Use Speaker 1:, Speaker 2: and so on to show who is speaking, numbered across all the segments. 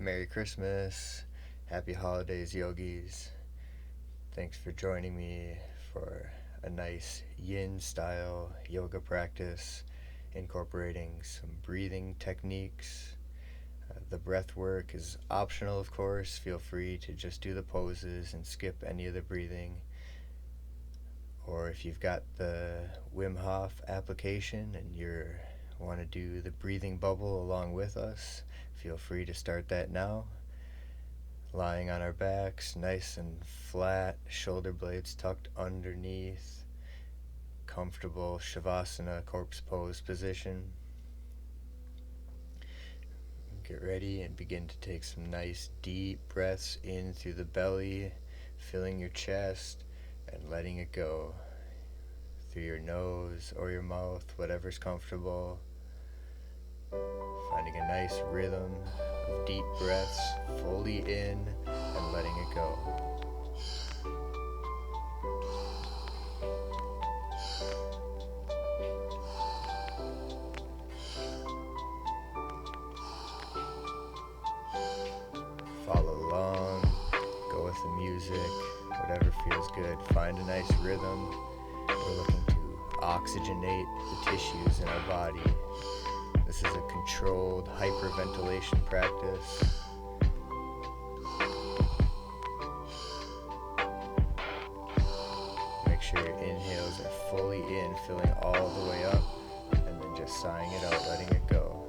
Speaker 1: Merry Christmas, Happy Holidays, yogis. Thanks for joining me for a nice yin style yoga practice incorporating some breathing techniques. The breath work is optional, of course. Feel free to just do the poses and skip any of the breathing. Or if you've got the Wim Hof application and you want to do the breathing bubble along with us, feel free to start that now. Lying on our backs, nice and flat, shoulder blades tucked underneath, comfortable Shavasana corpse pose position. Get ready and begin to take some nice deep breaths in through the belly, filling your chest and letting it go through your nose or your mouth, whatever's comfortable. Finding a nice rhythm of deep breaths, fully in and letting it go. Follow along, go with the music, whatever feels good. Find a nice rhythm. We're looking to oxygenate the tissues in our body. This is a controlled hyperventilation practice. Make sure your inhales are fully in, filling all the way up, and then just sighing it out, letting it go.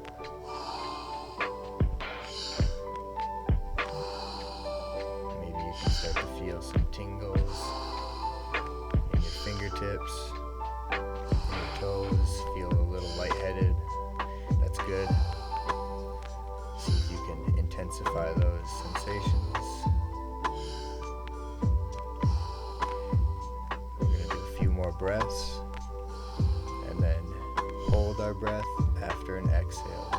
Speaker 1: Maybe you can start to feel some tingles in your fingertips, in your toes, feel a little lightheaded. That's good. See if you can intensify those sensations. We're going to do a few more breaths and then hold our breath after an exhale.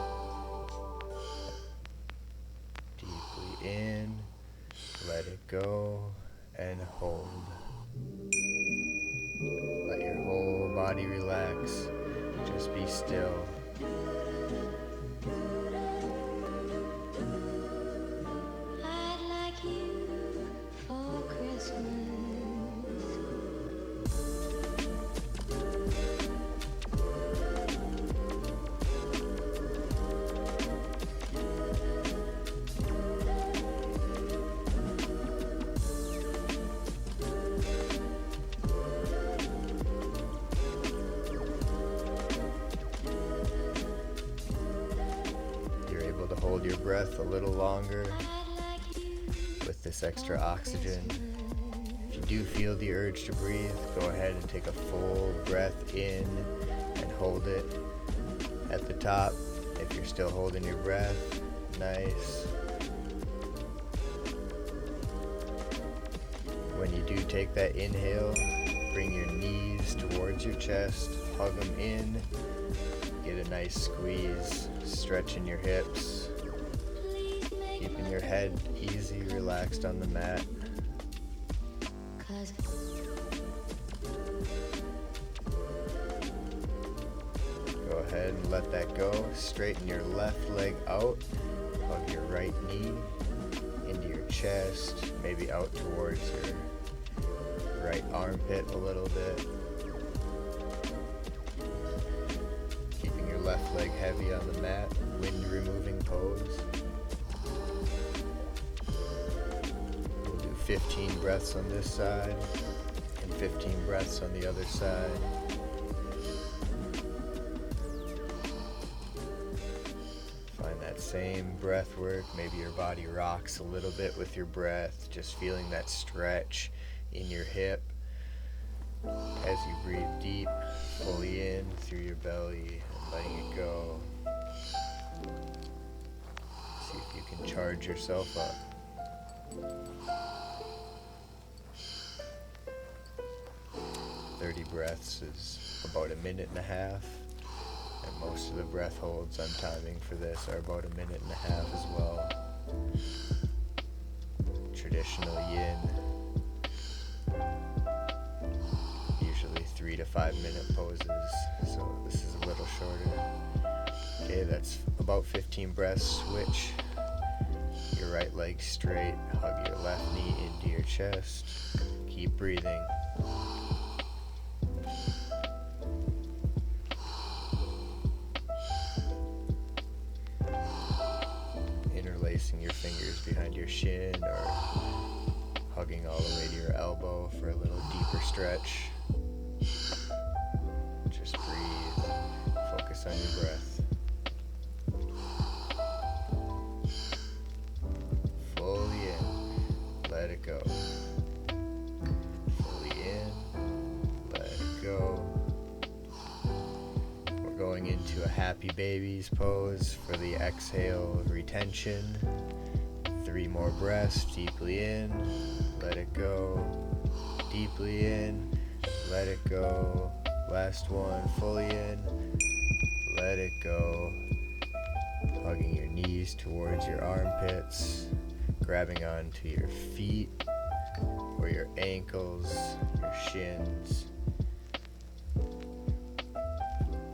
Speaker 1: Deeply in, let it go, and hold. Let your whole body relax. Just be still.
Speaker 2: I'd like you for Christmas.
Speaker 1: Hold your breath a little longer with this extra oxygen. If you do feel the urge to breathe, go ahead and take a full breath in and hold it at the top. If you're still holding your breath, nice. When you do take that inhale, bring your knees towards your chest, hug them in, get a nice squeeze, stretching your hips. Keeping your head easy, relaxed on the mat. Go ahead and let that go. Straighten your left leg out. Hug your right knee into your chest, maybe out towards your right armpit a little bit. Keeping your left leg heavy on the mat, wind removing pose. 15 breaths on this side and 15 breaths on the other side. Find that same breath work. Maybe your body rocks a little bit with your breath, just feeling that stretch in your hip as you breathe deep, fully in through your belly and letting it go. See if you can charge yourself up. Breaths is about a minute and a half, and most of the breath holds I'm timing for this are about a minute and a half as well. Traditional yin, usually 3 to 5 minute poses, so this is a little shorter. Okay, that's about 15 breaths. Switch right leg straight. Hug your left knee into your chest. Keep breathing. Interlacing your fingers behind your shin or hugging all the way to your elbow for a little deeper stretch. Just breathe. Focus on your breath. Fully in. Let it go. Fully in. Let it go. We're going into a happy babies pose for the exhale retention. 3 more breaths. Deeply in. Let it go. Deeply in. Let it go. Last one. Fully in. Let it go. Hugging your knees towards your armpits. Grabbing onto your feet or your ankles, your shins.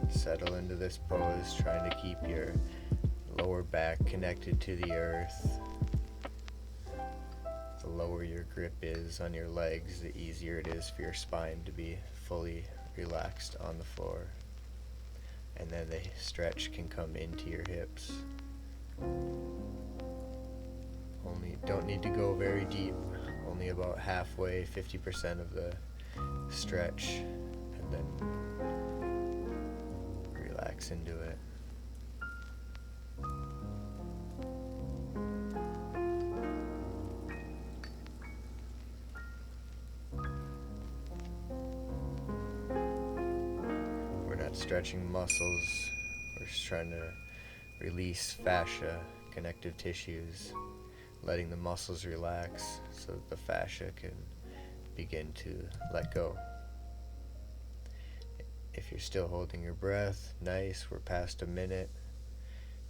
Speaker 1: Settle into this pose, trying to keep your lower back connected to the earth. The lower your grip is on your legs, the easier it is for your spine to be fully relaxed on the floor. And then the stretch can come into your hips. Don't need to go very deep, only about halfway, 50% of the stretch, and then relax into it. We're not stretching muscles, we're just trying to release fascia, connective tissues, letting the muscles relax so that the fascia can begin to let go. If you're still holding your breath, nice, we're past a minute.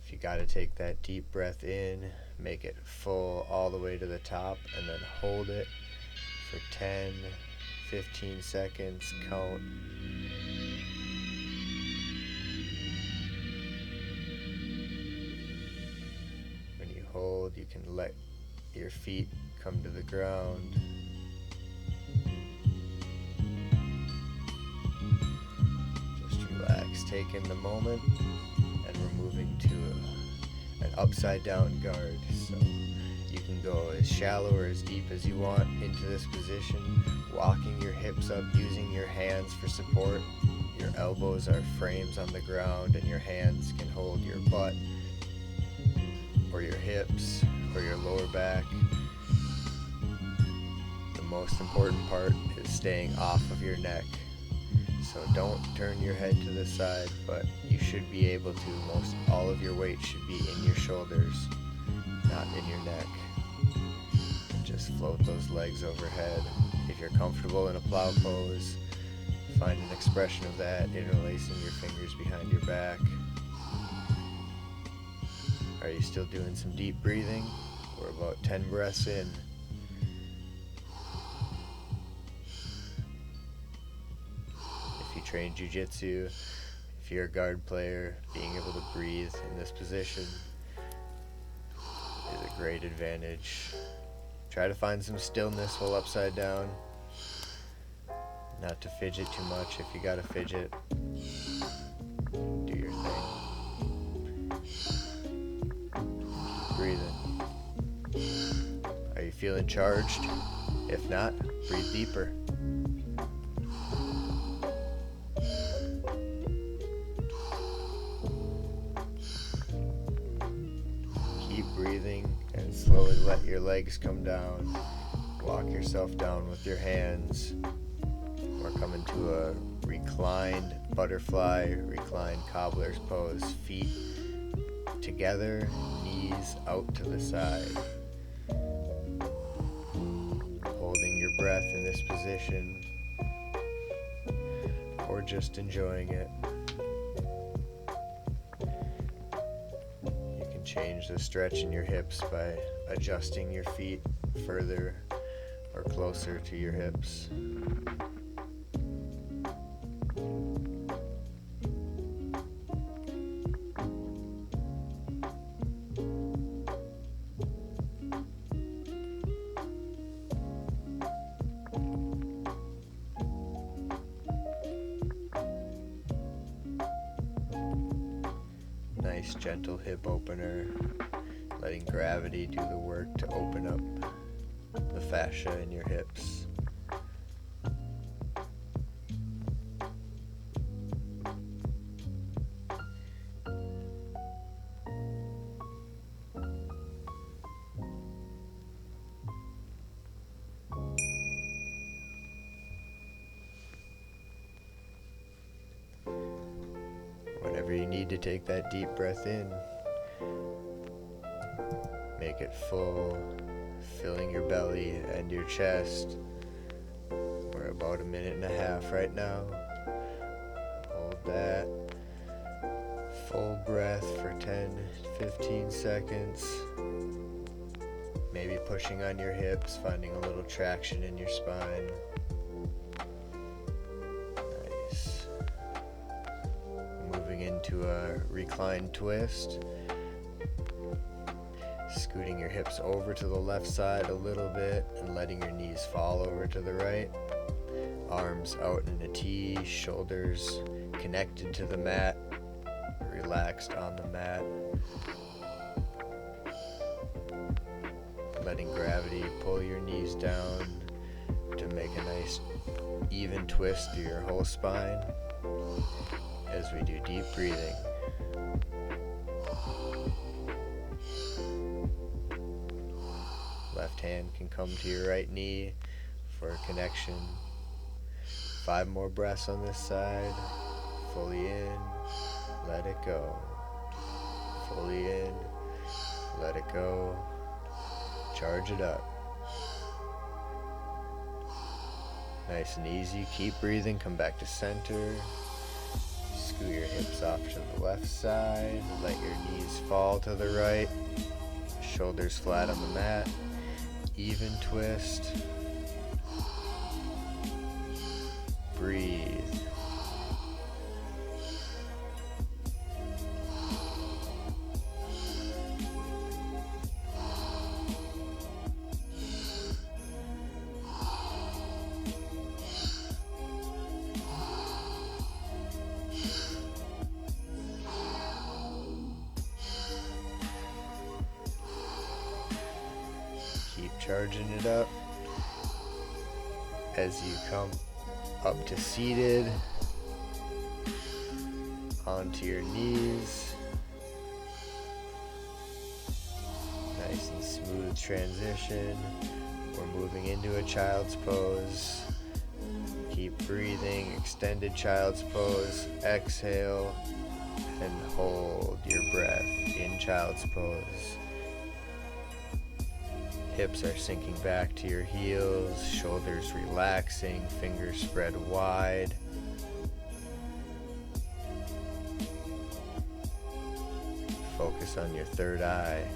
Speaker 1: If you gotta take that deep breath in, make it full all the way to the top and then hold it for 10, 15 seconds, count. When you hold, you can let your feet come to the ground. Just relax, take in the moment, and we're moving to an upside down guard. So you can go as shallow or as deep as you want into this position, walking your hips up, using your hands for support. Your elbows are frames on the ground and your hands can hold your butt or your hips or your lower back. The most important part is staying off of your neck. So don't turn your head to the side, but you should be able to. Most all of your weight should be in your shoulders, not in your neck. And just float those legs overhead. If you're comfortable in a plow pose, find an expression of that, interlacing your fingers behind your back. Are you still doing some deep breathing? We're about 10 breaths in. If you train jiu-jitsu, if you're a guard player, being able to breathe in this position is a great advantage. Try to find some stillness while upside down. Not to fidget too much. If you gotta fidget, do your thing. Keep breathing. Are you feeling charged? If not, breathe deeper. Keep breathing and slowly let your legs come down. Walk yourself down with your hands. We're coming to a reclined butterfly, reclined cobbler's pose. Feet together, knees out to the side. Holding your breath in this position, or just enjoying it. You can change the stretch in your hips by adjusting your feet further or closer to your hips. gentle hip opener, letting gravity do the work to open up the fascia in your hips. Whenever you need to take that deep breath in, make it full, filling your belly and your chest. We're about 1.5 minutes right now. Hold that full breath for 10-15 seconds. Maybe pushing on your hips, finding a little traction in your spine. Nice. Moving into a reclined twist. Scooting your hips over to the left side a little bit and letting your knees fall over to the right. Arms out in a T, shoulders connected to the mat, relaxed on the mat. Letting gravity pull your knees down to make a nice even twist through your whole spine as we do deep breathing. Left hand can come to your right knee for a connection. 5 more breaths on this side. Fully in, let it go. Fully in, let it go. Charge it up. Nice and easy. Keep breathing. Come back to center. Scoot your hips off to the left side. Let your knees fall to the right. Shoulders flat on the mat. Even twist. Breathe. Keep charging it up. As you come up to seated, onto your knees. Nice and smooth transition. We're moving into a child's pose. Keep breathing, extended child's pose. Exhale and hold your breath in child's pose. Hips are sinking back to your heels, shoulders relaxing, fingers spread wide. Focus on your third eye.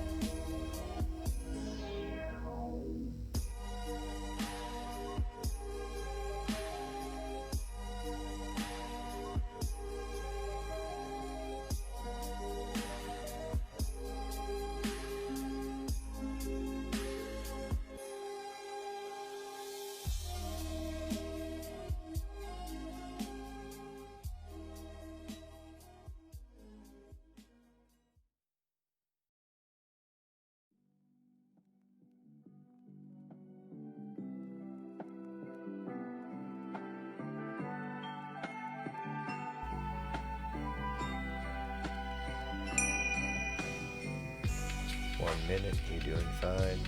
Speaker 1: One minute, you're doing fine.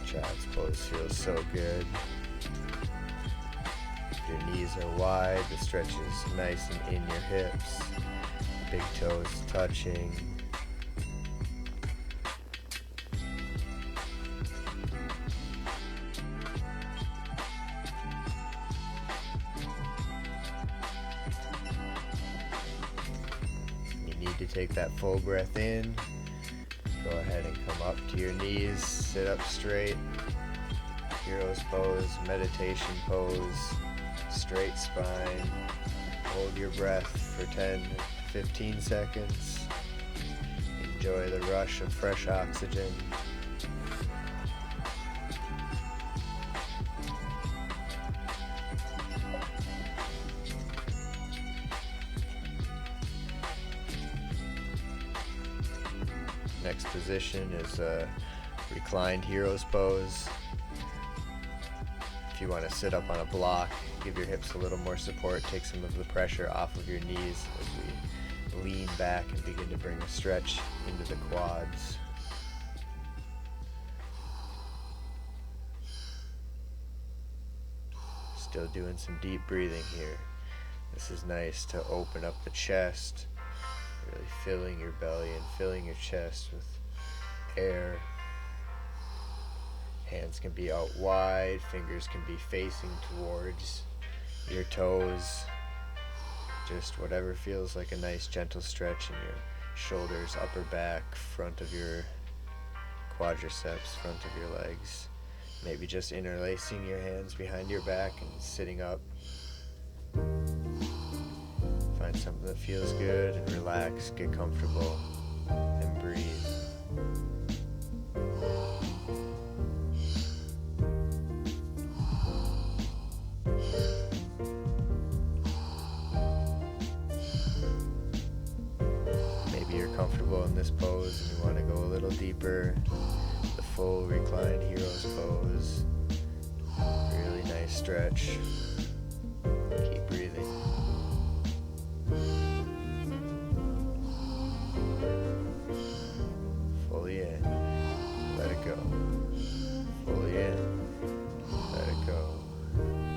Speaker 1: Child's pose feels so good. Your knees are wide, the stretch is nice and in your hips. Big toes touching. To take that full breath in, go ahead and come up to your knees, sit up straight, hero's pose, meditation pose, straight spine, hold your breath for 10-15 seconds, enjoy the rush of fresh oxygen. Next position is a reclined hero's pose. If you want to sit up on a block, give your hips a little more support, take some of the pressure off of your knees as we lean back and begin to bring a stretch into the quads. Still doing some deep breathing here. This is nice to open up the chest, really filling your belly and filling your chest with air. Hands can be out wide, fingers can be facing towards your toes. Just whatever feels like a nice gentle stretch in your shoulders, upper back, front of your quadriceps, front of your legs. Maybe just interlacing your hands behind your back and sitting up. Find something that feels good and relax, get comfortable, and breathe. Maybe you're comfortable in this pose and you want to go a little deeper. The full reclined hero's pose. Really nice stretch. Keep breathing. Fully in. Let it go. Fully in. Let it go.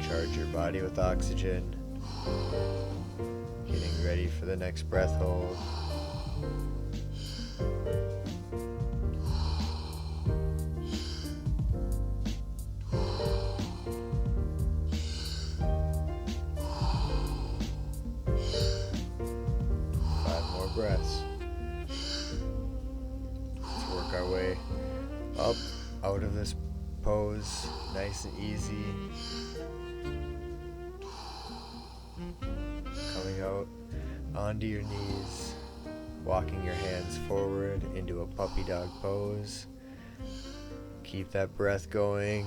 Speaker 1: Charge your body with oxygen. Getting ready for the next breath hold. Breaths. Let's work our way up out of this pose, nice and easy. Coming out onto your knees, walking your hands forward into a puppy dog pose. Keep that breath going.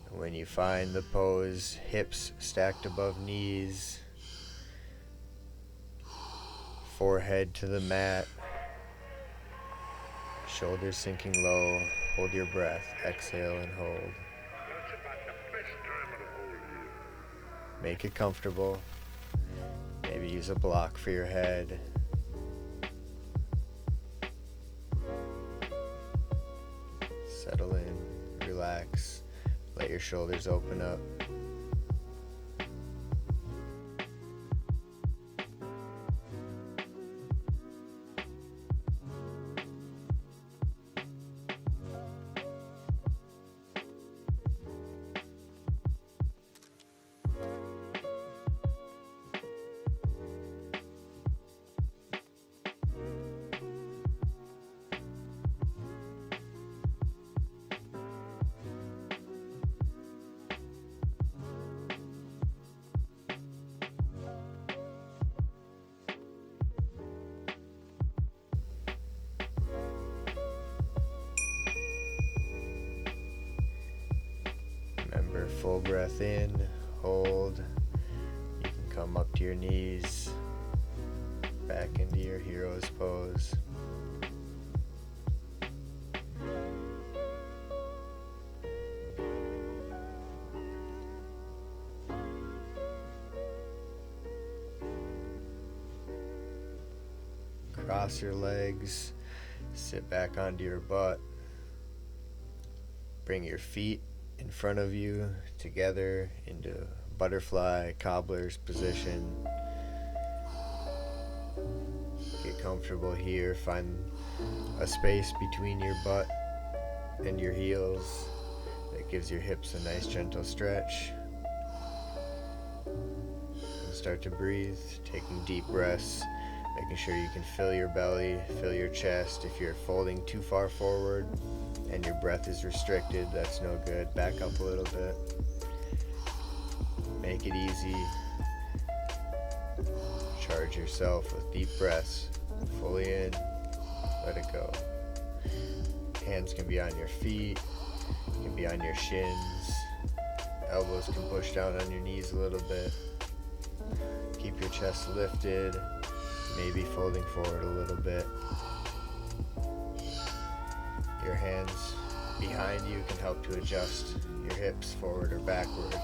Speaker 1: When you find the pose, hips stacked above knees, forehead to the mat, shoulders sinking low. Hold your breath. Exhale and hold. Make it comfortable. Maybe use a block for your head. Settle in, relax, let your shoulders open up. Remember, full breath in, hold. You can come up to your knees, back into your hero's pose. Cross your legs, sit back onto your butt. Bring your feet in front of you together into butterfly cobbler's position. Get comfortable here. Find a space between your butt and your heels that gives your hips a nice gentle stretch. And start to breathe, taking deep breaths, making sure you can fill your belly, fill your chest. If you're folding too far forward and your breath is restricted, that's no good. Back up a little bit. Make it easy. Charge yourself with deep breaths. Fully in. let it go. Hands can be on your feet, can be on your shins. Elbows can push down on your knees a little bit. Keep your chest lifted, maybe folding forward a little bit. Your hands behind you can help to adjust your hips forward or backward,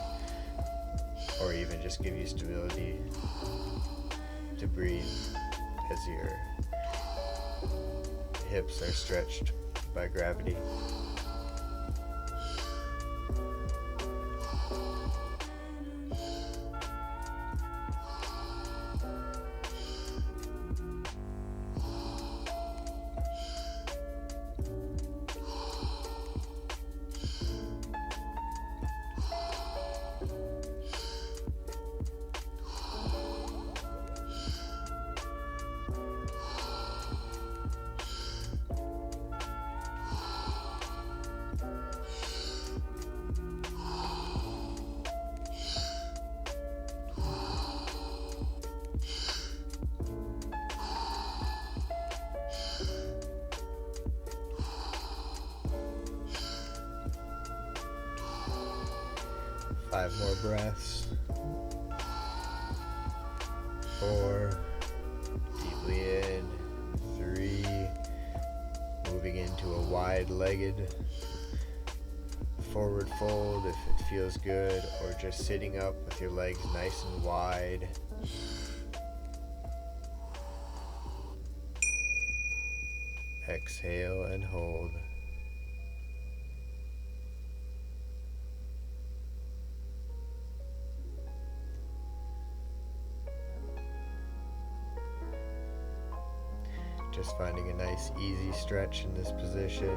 Speaker 1: or even just give you stability to breathe as your hips are stretched by gravity. Five more breaths. 4, deeply in. 3, moving into a wide-legged forward fold if it feels good, or just sitting up with your legs nice and wide. Exhale and hold. Just finding a nice easy stretch in this position,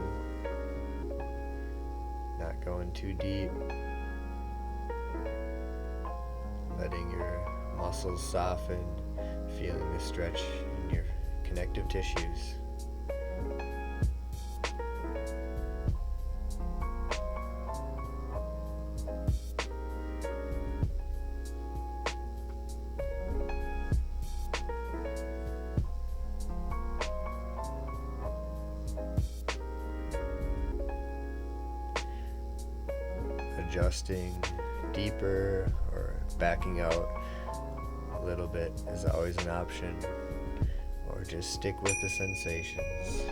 Speaker 1: not going too deep, letting your muscles soften, feeling the stretch in your connective tissues. Adjusting deeper or backing out a little bit is always an option, or just stick with the sensations.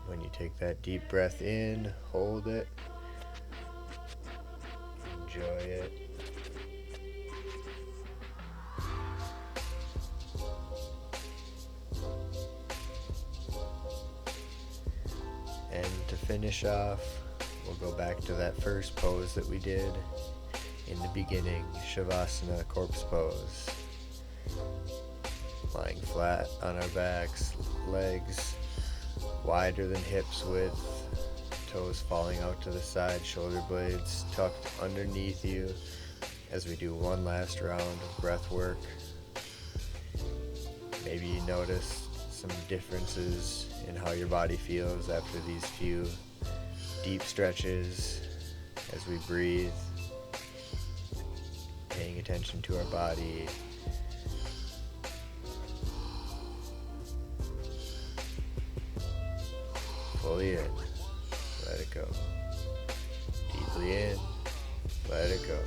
Speaker 1: When you take that deep breath in, hold it, enjoy it. And to finish off, we'll go back to that first pose that we did in the beginning, Shavasana, corpse pose. Lying flat on our backs, legs wider than hips width, toes falling out to the side, shoulder blades tucked underneath you as we do one last round of breath work. Maybe you notice some differences in how your body feels after these few deep stretches as we breathe, paying attention to our body. Fully in, let it go. Deeply in, let it go.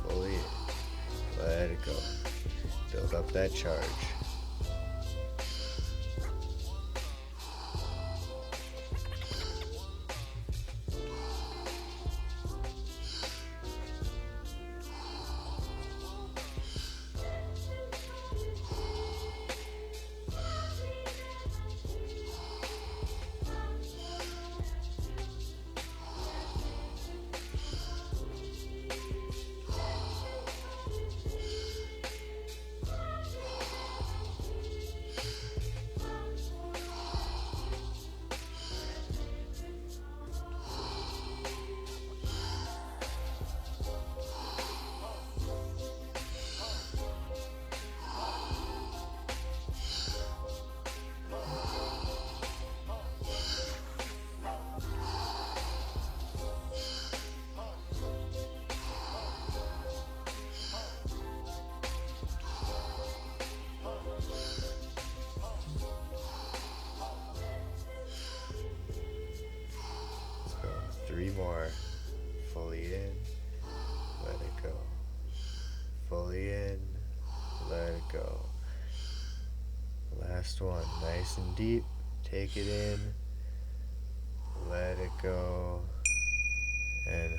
Speaker 1: Fully in, let it go. Build up that charge. more. Fully in, let it go. Fully in, let it go. Last one, nice and deep. Take it in, let it go, and